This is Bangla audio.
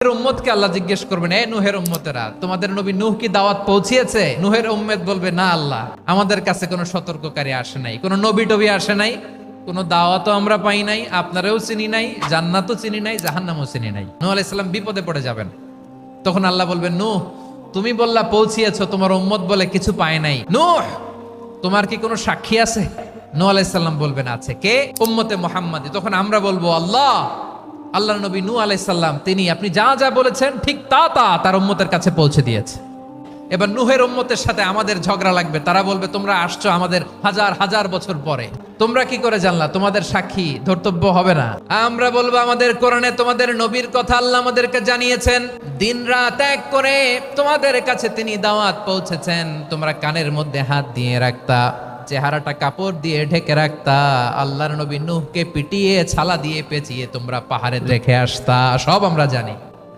উম্মতকে আল্লাহ জিজ্ঞেস করবেন, এ নূহের উম্মতেরা, তোমাদের নবী নূহ কি দাওয়াত পৌঁছিয়েছে? নূহের উম্মত বলবে, না আল্লাহ, আমাদের কাছে কোনো সতর্ককারী আসে নাই, কোনো নবী টবি আসে নাই, কোনো দাওয়াতও আমরা পাই নাই, আপনারাও চিনি নাই, জান্নাতও চিনি নাই, জাহান্নামও চিনি নাই। নূহ আলাইহিস সালাম বিপদে পড়ে যাবেন। তখন আল্লাহ বলবেন, নূহ তুমি বললা পৌঁছিয়েছো, তোমার উম্মত বলে কিছু পায় নাই। নূহ তোমার কি কোনো সাক্ষী আছে? নূহ আলাইহিস সালাম বলবেন, আছে। কে? উম্মতে মুহাম্মাদি। তখন আমরা বলবো, আল্লাহর নবী নূহ আলাইহিস সালাম তিনি আপনি যা যা বলেছেন ঠিক তা তার উম্মতের কাছে পৌঁছে দিয়েছে। এবার নূহের উম্মতের সাথে আমাদের ঝগড়া লাগবে। তারা বলবে, তোমরা আসছো আমাদের হাজার হাজার বছর পরে, তোমরা কি করে জানলা? তোমাদের সাক্ষী ধর্তব্য হবে না? আমরা বলবো, আমাদের কোরআনে তোমাদের নবীর কথা আল্লাহ আমাদেরকে জানিয়েছেন, দিন রাত এক করে তোমাদের কাছে তিনি দাওয়াত পৌঁছেছেন, তোমরা কানের মধ্যে হাত দিয়ে রাখতা, চেহারাটা কাপড় দিয়ে ঢেকে রাখতা, আল্লাহর নবী নূহকে পিটিয়ে ছালা দিয়ে পেঁচিয়ে তোমরা পাহাড়ে রেখে আসতা, সব আমরা জানি।